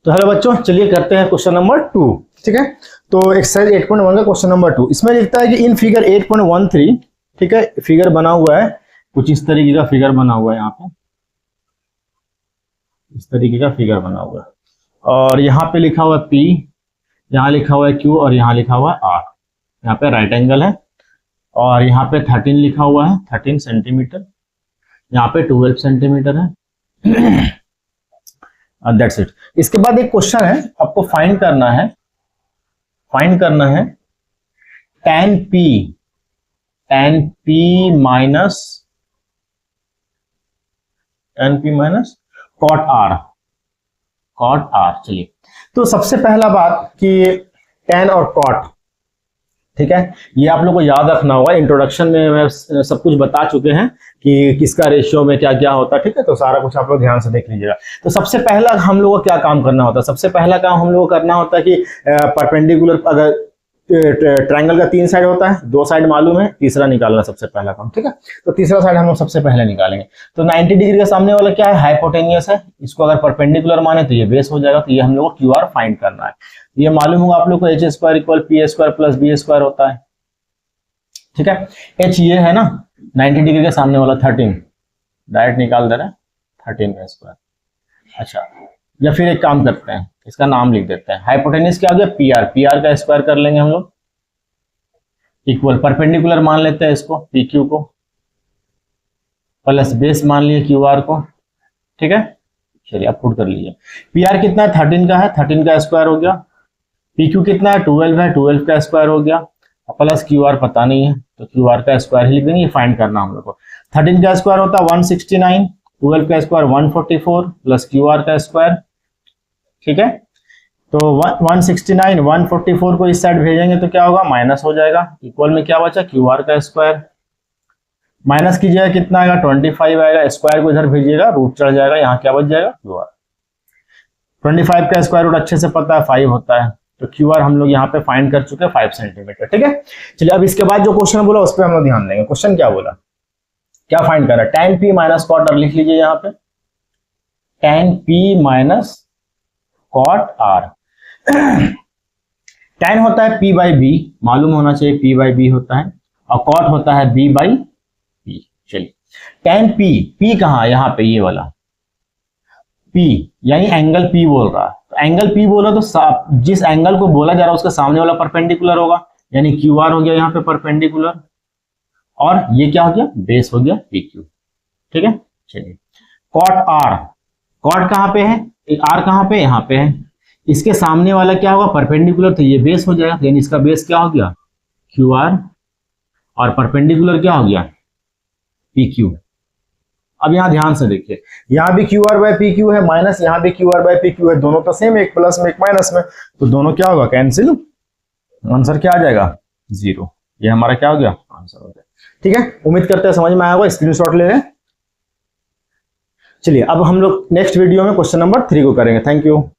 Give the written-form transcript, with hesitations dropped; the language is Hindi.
तो हेलो बच्चों, चलिए करते हैं क्वेश्चन नंबर 2। ठीक है, तो एक्सरसाइज 8.1 का क्वेश्चन नंबर 2। इसमें लिखता है कि इन फिगर 8.13, ठीक है, फिगर बना हुआ है कुछ इस तरीके का फिगर बना हुआ है। यहाँ पे इस तरीके का फिगर बना हुआ है और यहाँ पे लिखा हुआ है P, यहाँ लिखा हुआ है Q और यहाँ लिखा हुआ है R। यहाँ पे राइट एंगल है और यहाँ पे 13 लिखा हुआ है, 13 सेंटीमीटर, यहाँ पे 12 सेंटीमीटर है। That's it. इसके बाद एक क्वेश्चन है, आपको फाइंड करना है tan P minus cot R। चलिए, तो सबसे पहला बात कि tan और cot, ठीक है, ये आप लोग को याद रखना होगा। इंट्रोडक्शन में मैं सब कुछ बता चुके हैं कि किसका रेशियो में क्या क्या होता है। ठीक है, तो सारा कुछ आप लोग ध्यान से देख लीजिएगा। तो सबसे पहला हम लोग को क्या काम करना होता है? सबसे पहला काम हम लोग को करना होता है कि परपेंडिकुलर, अगर ट्रायंगल का 3 साइड होता है, 2 साइड मालूम है, तीसरा निकालना सबसे पहला काम। ठीक है, तो तीसरा साइड हम लोग सबसे पहले निकालेंगे। तो 90 डिग्री के सामने वाला क्या है? हाइपोटेनियस है। इसको अगर परपेंडिकुलर माने तो ये बेस हो जाएगा। तो ये हम लोग को क्यू आर फाइंड करना है। ये मालूम होगा आप लोग को h² = p² + b² होता है। ठीक है, h ये है ना, 90 डिग्री के सामने वाला 13, डायरेक्ट निकाल दे रहे हैं 13²। अच्छा, या फिर एक काम करते हैं, इसका नाम लिख देते हैं। हाइपोटेनियस क्या हो गया? PR का स्क्वायर कर लेंगे हम लोग, इक्वल परपेंडिकुलर मान लेते हैं इसको PQ को, प्लस बेस मान लिए QR को। ठीक है, चलिए आप पुट कर लीजिए। PR कितना है? 13 का है, 13 का स्क्वायर हो गया। PQ कितना है? 12 है, 12 का स्क्वायर हो गया, प्लस QR पता नहीं है तो QR का स्क्वायर ही लिख देंगे। ये फाइंड करना हम लोग को। 13 का स्क्वायर होता है 169, 12 का स्क्वायर 144 प्लस QR का स्क्वायर। ठीक है, तो 169 144 को इस साइड भेजेंगे तो क्या होगा? माइनस हो जाएगा। इक्वल में क्या बचा? QR का स्क्वायर। माइनस कीजिएगा कितना आएगा? 25 आएगा। स्क्वायर को इधर भेजिएगा, रूट चढ़ जाएगा, यहाँ क्या बच जाएगा? QR। 25 का स्क्वायर रूट अच्छे से पता है 5 होता है, तो QR हम लोग यहाँ पे फाइंड कर चुके हैं 5 सेंटीमीटर। ठीक है, चलिए अब इसके बाद जो क्वेश्चन बोला उस पर हम लोग ध्यान देंगे। क्वेश्चन क्या बोला, क्या फाइंड कर रहा है? tan P minus cot R लिख लीजिए यहाँ पे, tan P minus cot R। tan होता है P/B, मालूम होना चाहिए P/B होता है, और cot होता है B/P। चलिए, tan P कहाँ? यहाँ पे ये वाला P, यानी एंगल P बोल रहा है। तो एंगल P बोला तो जिस एंगल को बोला जा रहा है उसका सामने वाला परपेंडिकुलर होगा, यानी QR हो गया यहाँ पे परपेंडिकुलर, और ये क्या हो गया? बेस हो गया PQ। ठीक है, चलिए cot R, cot कहाँ पे है? R कहाँ पे? यहाँ पे है। इसके सामने वाला क्या होगा? परपेंडिकुलर, तो ये बेस हो जाएगा, यानी इसका बेस क्या हो गया? QR, और परपेंडिकुलर क्या हो गया? PQ। अब यहाँ ध्यान से देखिए, यहाँ भी QR/PQ है, माइनस यहाँ भी QR/PQ है, दोनों तो सेम, एक प्लस में एक माइनस में, तो दोनों क्या होगा? कैंसिल। आंसर क्या आ जाएगा? 0। ये हमारा क्या हो गया? आंसर हो गया। ठीक है, उम्मीद करते हैं समझ में आया होगा। स्क्रीनशॉट ले लें। चलिए अब हम लोग नेक्स्ट वीडियो में क्वेश्चन नंबर 3 को करेंगे। Thank you.